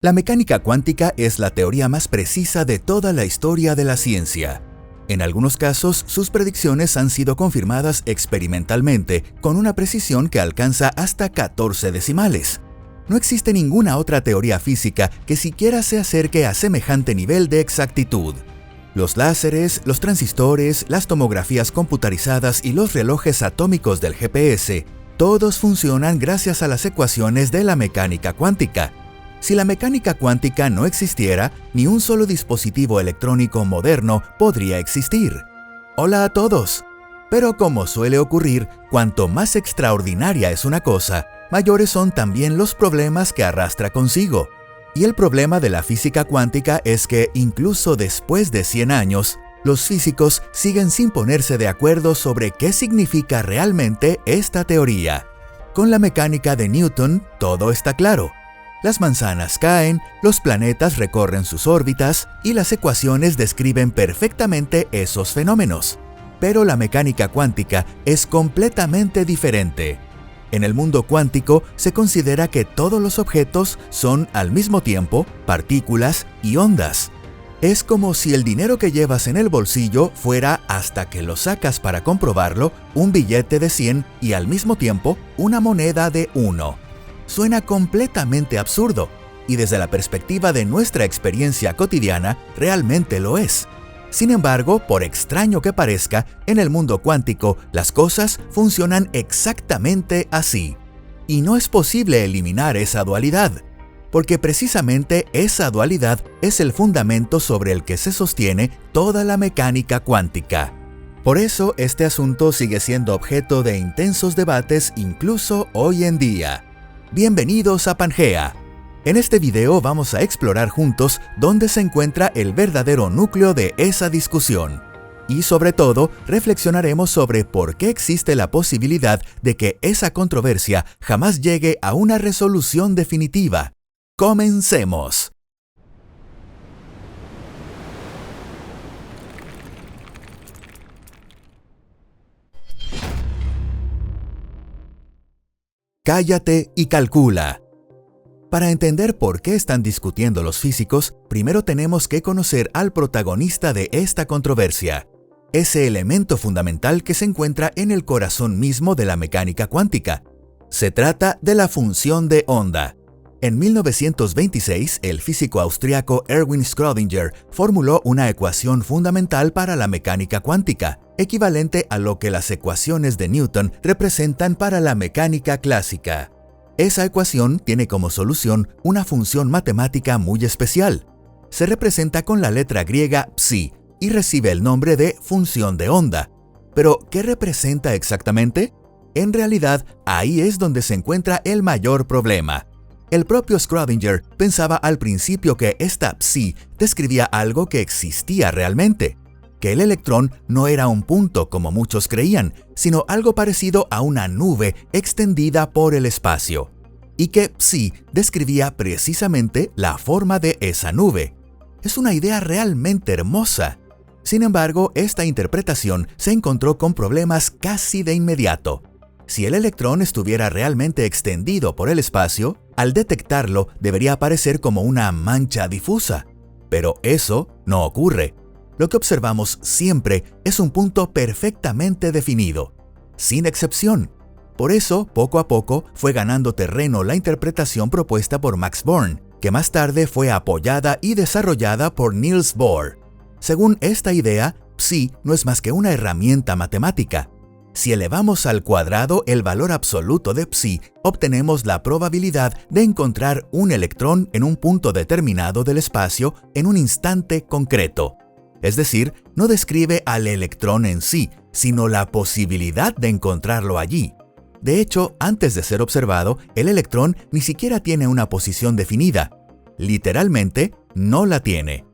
La mecánica cuántica es la teoría más precisa de toda la historia de la ciencia. En algunos casos, sus predicciones han sido confirmadas experimentalmente con una precisión que alcanza hasta 14 decimales. No existe ninguna otra teoría física que siquiera se acerque a semejante nivel de exactitud. Los láseres, los transistores, las tomografías computarizadas y los relojes atómicos del GPS, todos funcionan gracias a las ecuaciones de la mecánica cuántica. Si la mecánica cuántica no existiera, ni un solo dispositivo electrónico moderno podría existir. Hola a todos. Pero como suele ocurrir, cuanto más extraordinaria es una cosa, mayores son también los problemas que arrastra consigo. Y el problema de la física cuántica es que, incluso después de 100 años, los físicos siguen sin ponerse de acuerdo sobre qué significa realmente esta teoría. Con la mecánica de Newton, todo está claro. Las manzanas caen, los planetas recorren sus órbitas y las ecuaciones describen perfectamente esos fenómenos. Pero la mecánica cuántica es completamente diferente. En el mundo cuántico se considera que todos los objetos son al mismo tiempo partículas y ondas. Es como si el dinero que llevas en el bolsillo fuera, hasta que lo sacas para comprobarlo, un billete de 100 y al mismo tiempo una moneda de 1. Suena completamente absurdo, y desde la perspectiva de nuestra experiencia cotidiana, realmente lo es. Sin embargo, por extraño que parezca, en el mundo cuántico las cosas funcionan exactamente así. Y no es posible eliminar esa dualidad, porque precisamente esa dualidad es el fundamento sobre el que se sostiene toda la mecánica cuántica. Por eso, este asunto sigue siendo objeto de intensos debates incluso hoy en día. Bienvenidos a Pangea. En este video vamos a explorar juntos dónde se encuentra el verdadero núcleo de esa discusión. Y sobre todo, reflexionaremos sobre por qué existe la posibilidad de que esa controversia jamás llegue a una resolución definitiva. ¡Comencemos! Cállate y calcula. Para entender por qué están discutiendo los físicos, primero tenemos que conocer al protagonista de esta controversia, ese elemento fundamental que se encuentra en el corazón mismo de la mecánica cuántica. Se trata de la función de onda. En 1926, el físico austriaco Erwin Schrödinger formuló una ecuación fundamental para la mecánica cuántica, equivalente a lo que las ecuaciones de Newton representan para la mecánica clásica. Esa ecuación tiene como solución una función matemática muy especial. Se representa con la letra griega psi y recibe el nombre de función de onda. Pero, ¿qué representa exactamente? En realidad, ahí es donde se encuentra el mayor problema. El propio Schrödinger pensaba al principio que esta psi describía algo que existía realmente, que el electrón no era un punto como muchos creían, sino algo parecido a una nube extendida por el espacio, y que psi describía precisamente la forma de esa nube. Es una idea realmente hermosa. Sin embargo, esta interpretación se encontró con problemas casi de inmediato. Si el electrón estuviera realmente extendido por el espacio, al detectarlo debería aparecer como una mancha difusa. Pero eso no ocurre. Lo que observamos siempre es un punto perfectamente definido, sin excepción. Por eso, poco a poco, fue ganando terreno la interpretación propuesta por Max Born, que más tarde fue apoyada y desarrollada por Niels Bohr. Según esta idea, psi no es más que una herramienta matemática. Si elevamos al cuadrado el valor absoluto de psi, obtenemos la probabilidad de encontrar un electrón en un punto determinado del espacio en un instante concreto. Es decir, no describe al electrón en sí, sino la posibilidad de encontrarlo allí. De hecho, antes de ser observado, el electrón ni siquiera tiene una posición definida. Literalmente, no la tiene.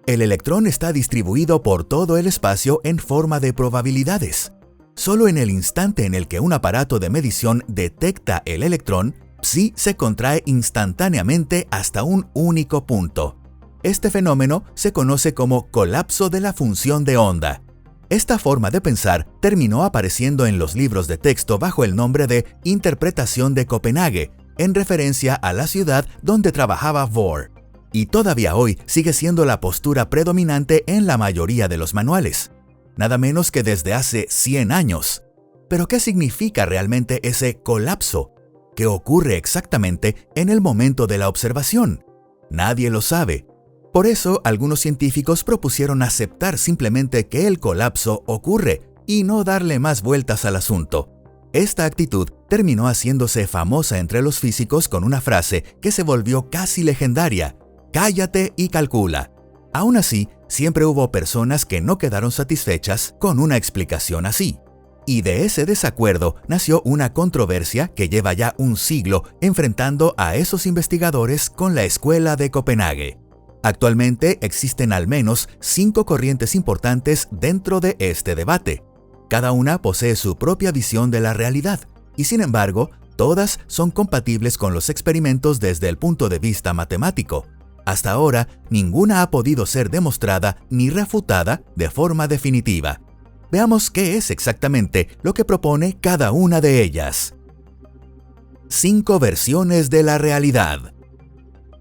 El electrón está distribuido por todo el espacio en forma de probabilidades. Solo en el instante en el que un aparato de medición detecta el electrón, psi se contrae instantáneamente hasta un único punto. Este fenómeno se conoce como colapso de la función de onda. Esta forma de pensar terminó apareciendo en los libros de texto bajo el nombre de Interpretación de Copenhague, en referencia a la ciudad donde trabajaba Bohr. Y todavía hoy sigue siendo la postura predominante en la mayoría de los manuales, nada menos que desde hace 100 años. Pero ¿qué significa realmente ese colapso? ¿Qué ocurre exactamente en el momento de la observación? Nadie lo sabe. Por eso, algunos científicos propusieron aceptar simplemente que el colapso ocurre y no darle más vueltas al asunto. Esta actitud terminó haciéndose famosa entre los físicos con una frase que se volvió casi legendaria: «Cállate y calcula». Aún así, siempre hubo personas que no quedaron satisfechas con una explicación así. Y de ese desacuerdo nació una controversia que lleva ya un siglo enfrentando a esos investigadores con la Escuela de Copenhague. Actualmente existen al menos 5 corrientes importantes dentro de este debate. Cada una posee su propia visión de la realidad, y sin embargo, todas son compatibles con los experimentos desde el punto de vista matemático. Hasta ahora, ninguna ha podido ser demostrada ni refutada de forma definitiva. Veamos qué es exactamente lo que propone cada una de ellas. 5 versiones de la realidad.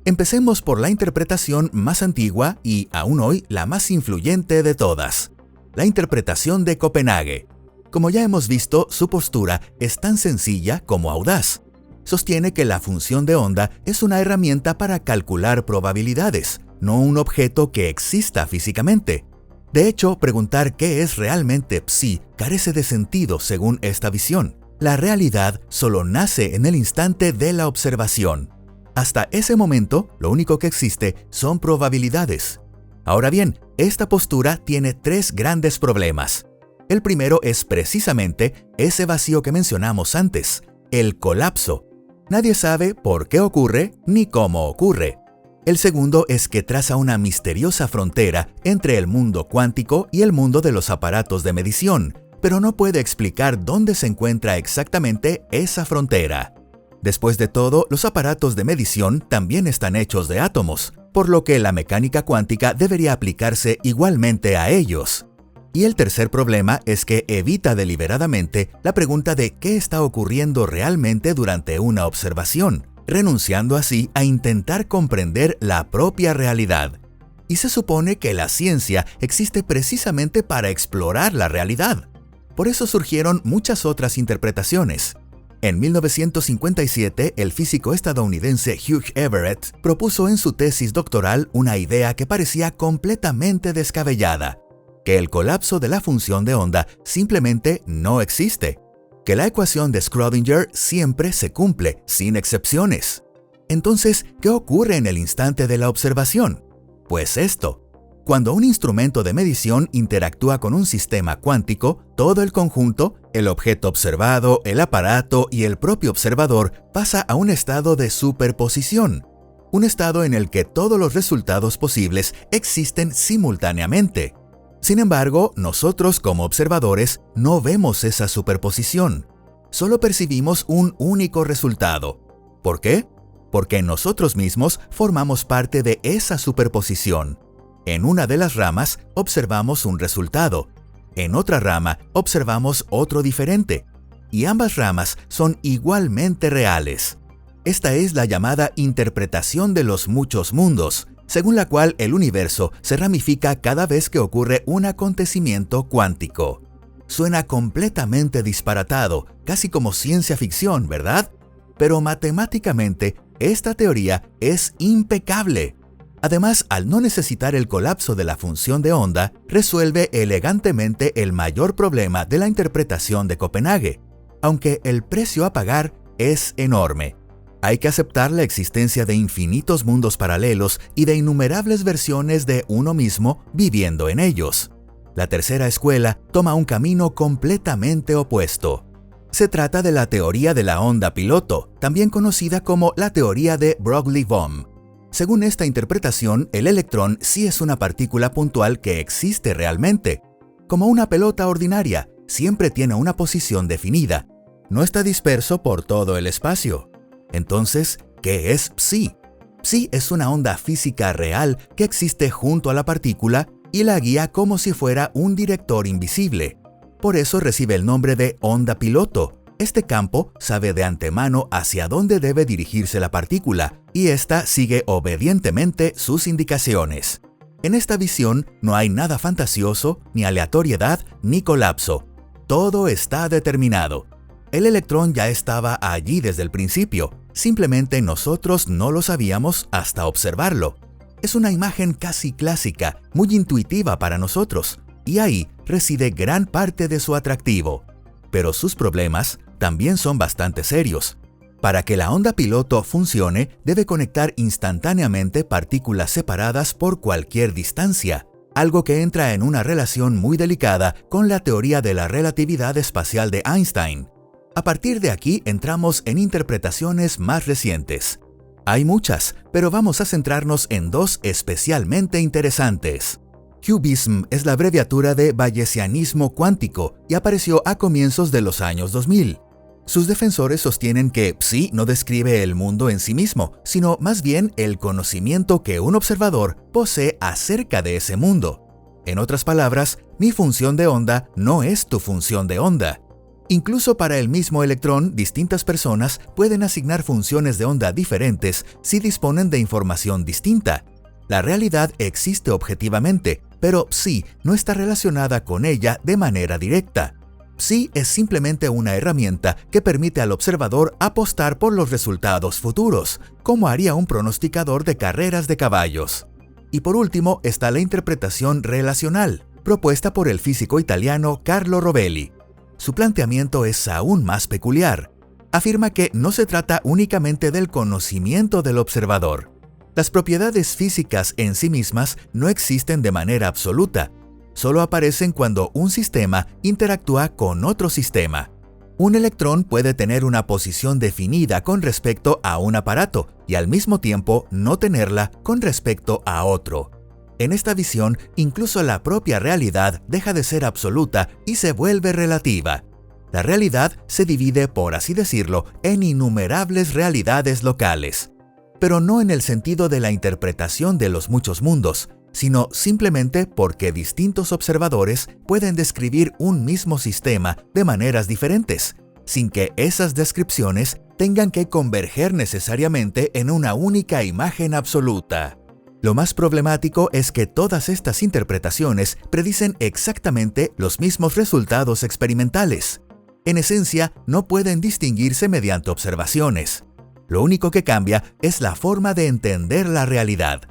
Empecemos por la interpretación más antigua y, aún hoy, la más influyente de todas: la interpretación de Copenhague. Como ya hemos visto, su postura es tan sencilla como audaz. Sostiene que la función de onda es una herramienta para calcular probabilidades, no un objeto que exista físicamente. De hecho, preguntar qué es realmente psi carece de sentido según esta visión. La realidad solo nace en el instante de la observación. Hasta ese momento, lo único que existe son probabilidades. Ahora bien, esta postura tiene 3 grandes problemas. El primero es precisamente ese vacío que mencionamos antes, el colapso. Nadie sabe por qué ocurre ni cómo ocurre. El segundo es que traza una misteriosa frontera entre el mundo cuántico y el mundo de los aparatos de medición, pero no puede explicar dónde se encuentra exactamente esa frontera. Después de todo, los aparatos de medición también están hechos de átomos, por lo que la mecánica cuántica debería aplicarse igualmente a ellos. Y el tercer problema es que evita deliberadamente la pregunta de qué está ocurriendo realmente durante una observación, renunciando así a intentar comprender la propia realidad. Y se supone que la ciencia existe precisamente para explorar la realidad. Por eso surgieron muchas otras interpretaciones. En 1957, el físico estadounidense Hugh Everett propuso en su tesis doctoral una idea que parecía completamente descabellada: que el colapso de la función de onda simplemente no existe, que la ecuación de Schrödinger siempre se cumple, sin excepciones. Entonces, ¿qué ocurre en el instante de la observación? Pues esto: cuando un instrumento de medición interactúa con un sistema cuántico, todo el conjunto, el objeto observado, el aparato y el propio observador, pasa a un estado de superposición, un estado en el que todos los resultados posibles existen simultáneamente. Sin embargo, nosotros como observadores no vemos esa superposición, solo percibimos un único resultado. ¿Por qué? Porque nosotros mismos formamos parte de esa superposición. En una de las ramas observamos un resultado, en otra rama observamos otro diferente, y ambas ramas son igualmente reales. Esta es la llamada interpretación de los muchos mundos, según la cual el universo se ramifica cada vez que ocurre un acontecimiento cuántico. Suena completamente disparatado, casi como ciencia ficción, ¿verdad? Pero matemáticamente, esta teoría es impecable. Además, al no necesitar el colapso de la función de onda, resuelve elegantemente el mayor problema de la interpretación de Copenhague, aunque el precio a pagar es enorme. Hay que aceptar la existencia de infinitos mundos paralelos y de innumerables versiones de uno mismo viviendo en ellos. La tercera escuela toma un camino completamente opuesto. Se trata de la teoría de la onda piloto, también conocida como la teoría de Broglie-Bohm. Según esta interpretación, el electrón sí es una partícula puntual que existe realmente. Como una pelota ordinaria, siempre tiene una posición definida. No está disperso por todo el espacio. Entonces, ¿qué es psi? Psi es una onda física real que existe junto a la partícula y la guía como si fuera un director invisible. Por eso recibe el nombre de onda piloto, Este campo sabe de antemano hacia dónde debe dirigirse la partícula y ésta sigue obedientemente sus indicaciones. En esta visión no hay nada fantasioso, ni aleatoriedad, ni colapso. Todo está determinado. El electrón ya estaba allí desde el principio, simplemente nosotros no lo sabíamos hasta observarlo. Es una imagen casi clásica, muy intuitiva para nosotros, y ahí reside gran parte de su atractivo. Pero sus problemas también son bastante serios. Para que la onda piloto funcione, debe conectar instantáneamente partículas separadas por cualquier distancia, algo que entra en una relación muy delicada con la teoría de la relatividad espacial de Einstein. A partir de aquí entramos en interpretaciones más recientes. Hay muchas, pero vamos a centrarnos en dos especialmente interesantes. Qubism es la abreviatura de bayesianismo cuántico y apareció a comienzos de los años 2000. Sus defensores sostienen que psi no describe el mundo en sí mismo, sino más bien el conocimiento que un observador posee acerca de ese mundo. En otras palabras, mi función de onda no es tu función de onda. Incluso para el mismo electrón, distintas personas pueden asignar funciones de onda diferentes si disponen de información distinta. La realidad existe objetivamente, pero psi no está relacionada con ella de manera directa. Psi es simplemente una herramienta que permite al observador apostar por los resultados futuros, como haría un pronosticador de carreras de caballos. Y por último está la interpretación relacional, propuesta por el físico italiano Carlo Rovelli. Su planteamiento es aún más peculiar. Afirma que no se trata únicamente del conocimiento del observador. Las propiedades físicas en sí mismas no existen de manera absoluta. Solo aparecen cuando un sistema interactúa con otro sistema. Un electrón puede tener una posición definida con respecto a un aparato y al mismo tiempo no tenerla con respecto a otro. En esta visión, incluso la propia realidad deja de ser absoluta y se vuelve relativa. La realidad se divide, por así decirlo, en innumerables realidades locales. Pero no en el sentido de la interpretación de los muchos mundos, sino simplemente porque distintos observadores pueden describir un mismo sistema de maneras diferentes, sin que esas descripciones tengan que converger necesariamente en una única imagen absoluta. Lo más problemático es que todas estas interpretaciones predicen exactamente los mismos resultados experimentales. En esencia, no pueden distinguirse mediante observaciones. Lo único que cambia es la forma de entender la realidad.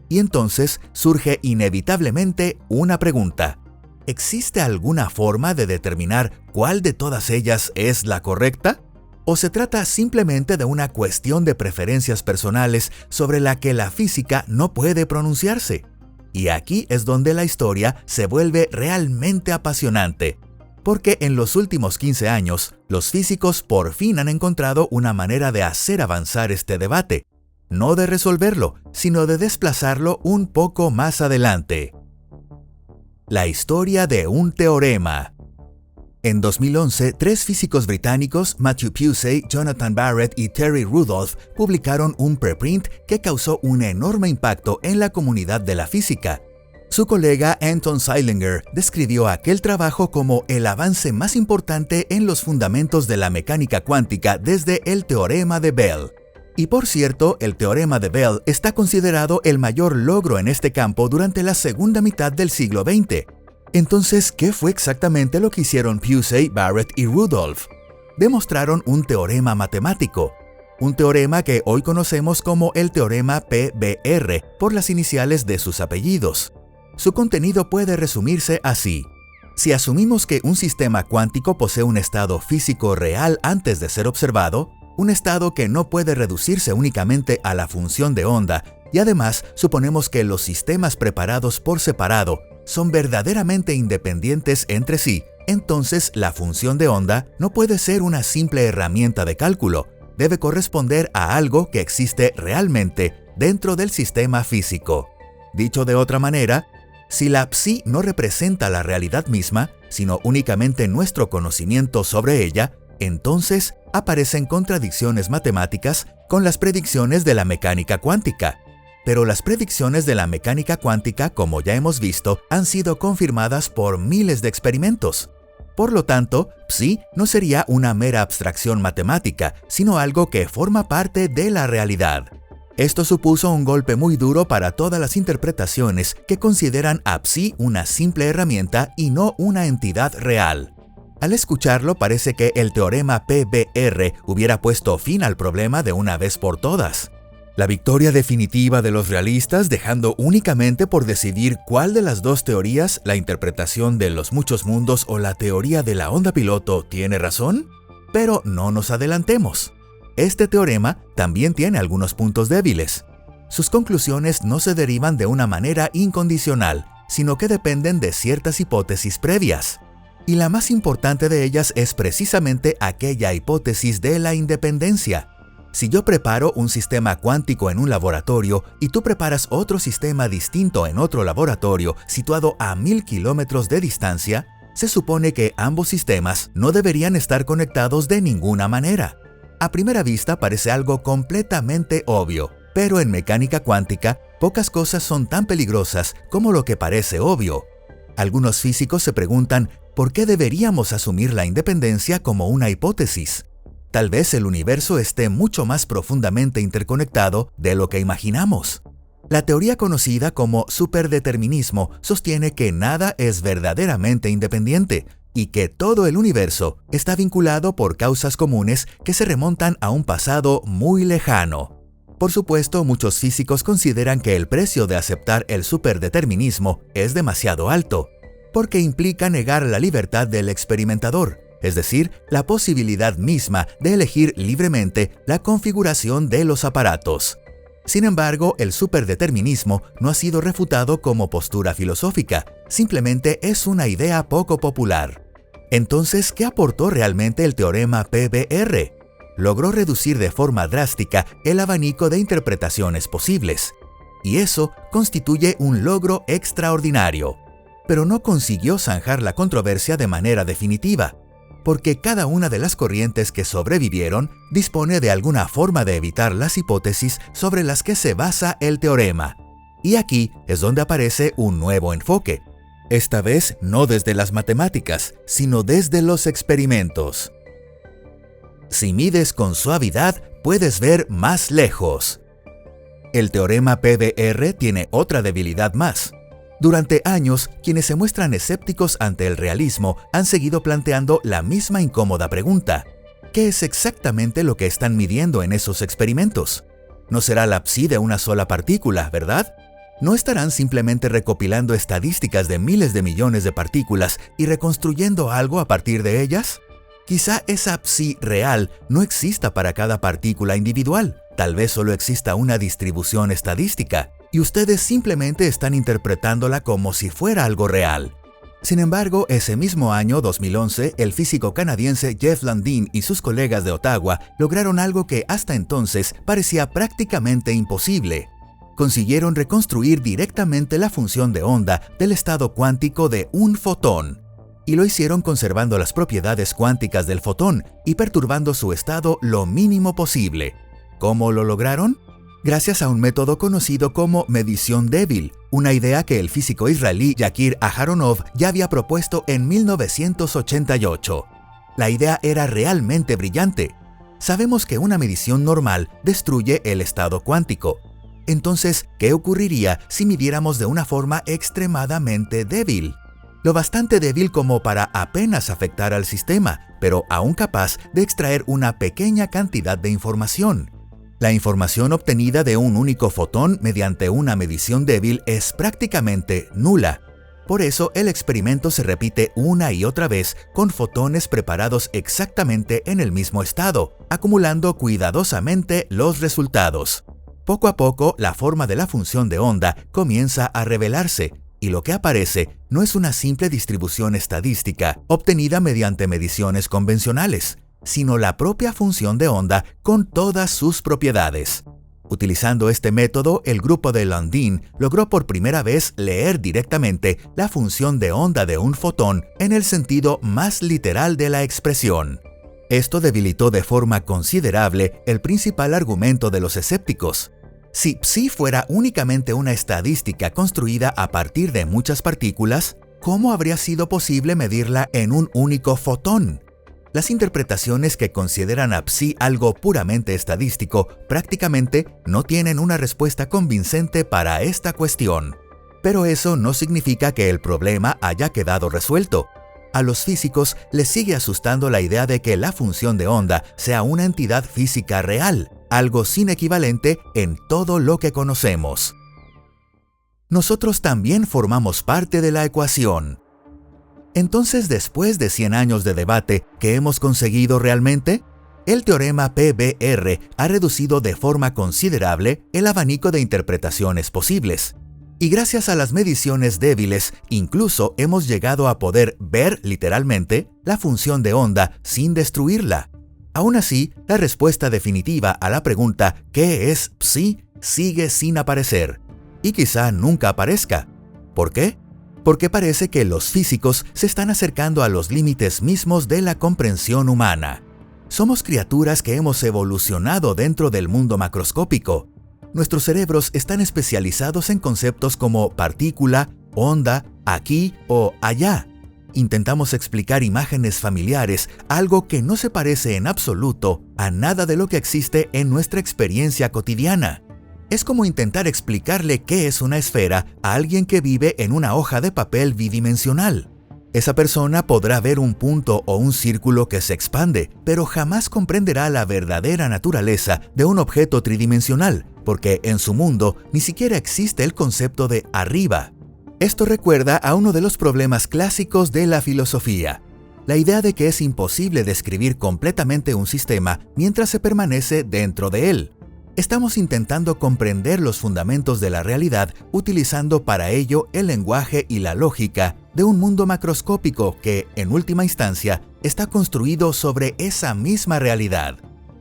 Y entonces surge inevitablemente una pregunta. ¿Existe alguna forma de determinar cuál de todas ellas es la correcta? ¿O se trata simplemente de una cuestión de preferencias personales sobre la que la física no puede pronunciarse? Y aquí es donde la historia se vuelve realmente apasionante. Porque en los últimos 15 años, los físicos por fin han encontrado una manera de hacer avanzar este debate. No de resolverlo, sino de desplazarlo un poco más adelante. La historia de un teorema. En 2011, tres físicos británicos, Matthew Pusey, Jonathan Barrett y Terry Rudolph, publicaron un preprint que causó un enorme impacto en la comunidad de la física. Su colega Anton Zeilinger describió aquel trabajo como el avance más importante en los fundamentos de la mecánica cuántica desde el teorema de Bell. Y por cierto, el teorema de Bell está considerado el mayor logro en este campo durante la segunda mitad del siglo XX. Entonces, ¿qué fue exactamente lo que hicieron Pusey, Barrett y Rudolph? Demostraron un teorema matemático. Un teorema que hoy conocemos como el teorema PBR, por las iniciales de sus apellidos. Su contenido puede resumirse así. Si asumimos que un sistema cuántico posee un estado físico real antes de ser observado, un estado que no puede reducirse únicamente a la función de onda, y además suponemos que los sistemas preparados por separado son verdaderamente independientes entre sí, entonces la función de onda no puede ser una simple herramienta de cálculo, debe corresponder a algo que existe realmente dentro del sistema físico. Dicho de otra manera, si la psi no representa la realidad misma, sino únicamente nuestro conocimiento sobre ella, entonces aparecen contradicciones matemáticas con las predicciones de la mecánica cuántica. Pero las predicciones de la mecánica cuántica, como ya hemos visto, han sido confirmadas por miles de experimentos. Por lo tanto, psi no sería una mera abstracción matemática, sino algo que forma parte de la realidad. Esto supuso un golpe muy duro para todas las interpretaciones que consideran a psi una simple herramienta y no una entidad real. Al escucharlo, parece que el teorema PBR hubiera puesto fin al problema de una vez por todas. La victoria definitiva de los realistas, dejando únicamente por decidir cuál de las dos teorías, la interpretación de los muchos mundos o la teoría de la onda piloto, tiene razón. Pero no nos adelantemos. Este teorema también tiene algunos puntos débiles. Sus conclusiones no se derivan de una manera incondicional, sino que dependen de ciertas hipótesis previas. Y la más importante de ellas es precisamente aquella hipótesis de la independencia. Si yo preparo un sistema cuántico en un laboratorio y tú preparas otro sistema distinto en otro laboratorio situado a 1000 kilómetros de distancia, se supone que ambos sistemas no deberían estar conectados de ninguna manera. A primera vista parece algo completamente obvio, pero en mecánica cuántica, pocas cosas son tan peligrosas como lo que parece obvio. Algunos físicos se preguntan ¿por qué deberíamos asumir la independencia como una hipótesis? Tal vez el universo esté mucho más profundamente interconectado de lo que imaginamos. La teoría conocida como superdeterminismo sostiene que nada es verdaderamente independiente y que todo el universo está vinculado por causas comunes que se remontan a un pasado muy lejano. Por supuesto, muchos físicos consideran que el precio de aceptar el superdeterminismo es demasiado alto, porque implica negar la libertad del experimentador, es decir, la posibilidad misma de elegir libremente la configuración de los aparatos. Sin embargo, el superdeterminismo no ha sido refutado como postura filosófica, simplemente es una idea poco popular. Entonces, ¿qué aportó realmente el teorema PBR? Logró reducir de forma drástica el abanico de interpretaciones posibles, y eso constituye un logro extraordinario. Pero no consiguió zanjar la controversia de manera definitiva, porque cada una de las corrientes que sobrevivieron dispone de alguna forma de evitar las hipótesis sobre las que se basa el teorema. Y aquí es donde aparece un nuevo enfoque, esta vez no desde las matemáticas, sino desde los experimentos. Si mides con suavidad, puedes ver más lejos. El teorema PBR tiene otra debilidad más. Durante años, quienes se muestran escépticos ante el realismo han seguido planteando la misma incómoda pregunta. ¿Qué es exactamente lo que están midiendo en esos experimentos? No será la psi de una sola partícula, ¿verdad? ¿No estarán simplemente recopilando estadísticas de miles de millones de partículas y reconstruyendo algo a partir de ellas? Quizá esa psi real no exista para cada partícula individual. Tal vez solo exista una distribución estadística, y ustedes simplemente están interpretándola como si fuera algo real. Sin embargo, ese mismo año, 2011, el físico canadiense Jeff Landin y sus colegas de Ottawa lograron algo que hasta entonces parecía prácticamente imposible. Consiguieron reconstruir directamente la función de onda del estado cuántico de un fotón. Y lo hicieron conservando las propiedades cuánticas del fotón y perturbando su estado lo mínimo posible. ¿Cómo lo lograron? Gracias a un método conocido como medición débil, una idea que el físico israelí Yakir Aharonov ya había propuesto en 1988. La idea era realmente brillante. Sabemos que una medición normal destruye el estado cuántico. Entonces, ¿qué ocurriría si midiéramos de una forma extremadamente débil? Lo bastante débil como para apenas afectar al sistema, pero aún capaz de extraer una pequeña cantidad de información. La información obtenida de un único fotón mediante una medición débil es prácticamente nula. Por eso el experimento se repite una y otra vez con fotones preparados exactamente en el mismo estado, acumulando cuidadosamente los resultados. Poco a poco, la forma de la función de onda comienza a revelarse, y lo que aparece no es una simple distribución estadística obtenida mediante mediciones convencionales, sino la propia función de onda con todas sus propiedades. Utilizando este método, el grupo de Landin logró por primera vez leer directamente la función de onda de un fotón en el sentido más literal de la expresión. Esto debilitó de forma considerable el principal argumento de los escépticos. Si psi fuera únicamente una estadística construida a partir de muchas partículas, ¿cómo habría sido posible medirla en un único fotón? Las interpretaciones que consideran a psi algo puramente estadístico prácticamente no tienen una respuesta convincente para esta cuestión. Pero eso no significa que el problema haya quedado resuelto. A los físicos les sigue asustando la idea de que la función de onda sea una entidad física real, algo sin equivalente en todo lo que conocemos. Nosotros también formamos parte de la ecuación. Entonces, después de 100 años de debate, ¿qué hemos conseguido realmente? El teorema PBR ha reducido de forma considerable el abanico de interpretaciones posibles. Y gracias a las mediciones débiles, incluso hemos llegado a poder ver, literalmente, la función de onda sin destruirla. Aún así, la respuesta definitiva a la pregunta ¿qué es psi? Sigue sin aparecer. Y quizá nunca aparezca. ¿Por qué? Porque parece que los físicos se están acercando a los límites mismos de la comprensión humana. Somos criaturas que hemos evolucionado dentro del mundo macroscópico. Nuestros cerebros están especializados en conceptos como partícula, onda, aquí o allá. Intentamos explicar imágenes familiares, algo que no se parece en absoluto a nada de lo que existe en nuestra experiencia cotidiana. Es como intentar explicarle qué es una esfera a alguien que vive en una hoja de papel bidimensional. Esa persona podrá ver un punto o un círculo que se expande, pero jamás comprenderá la verdadera naturaleza de un objeto tridimensional, porque en su mundo ni siquiera existe el concepto de arriba. Esto recuerda a uno de los problemas clásicos de la filosofía, la idea de que es imposible describir completamente un sistema mientras se permanece dentro de él. Estamos intentando comprender los fundamentos de la realidad utilizando para ello el lenguaje y la lógica de un mundo macroscópico que, en última instancia, está construido sobre esa misma realidad.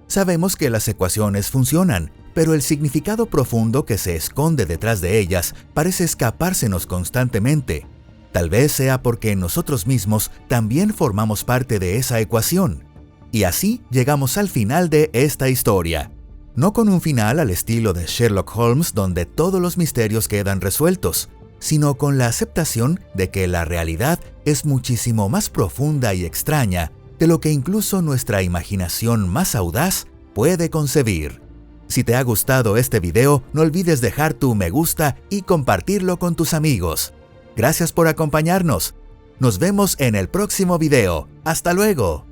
Sabemos que las ecuaciones funcionan, pero el significado profundo que se esconde detrás de ellas parece escapársenos constantemente. Tal vez sea porque nosotros mismos también formamos parte de esa ecuación. Y así llegamos al final de esta historia. No con un final al estilo de Sherlock Holmes donde todos los misterios quedan resueltos, sino con la aceptación de que la realidad es muchísimo más profunda y extraña de lo que incluso nuestra imaginación más audaz puede concebir. Si te ha gustado este video, no olvides dejar tu me gusta y compartirlo con tus amigos. Gracias por acompañarnos. Nos vemos en el próximo video. ¡Hasta luego!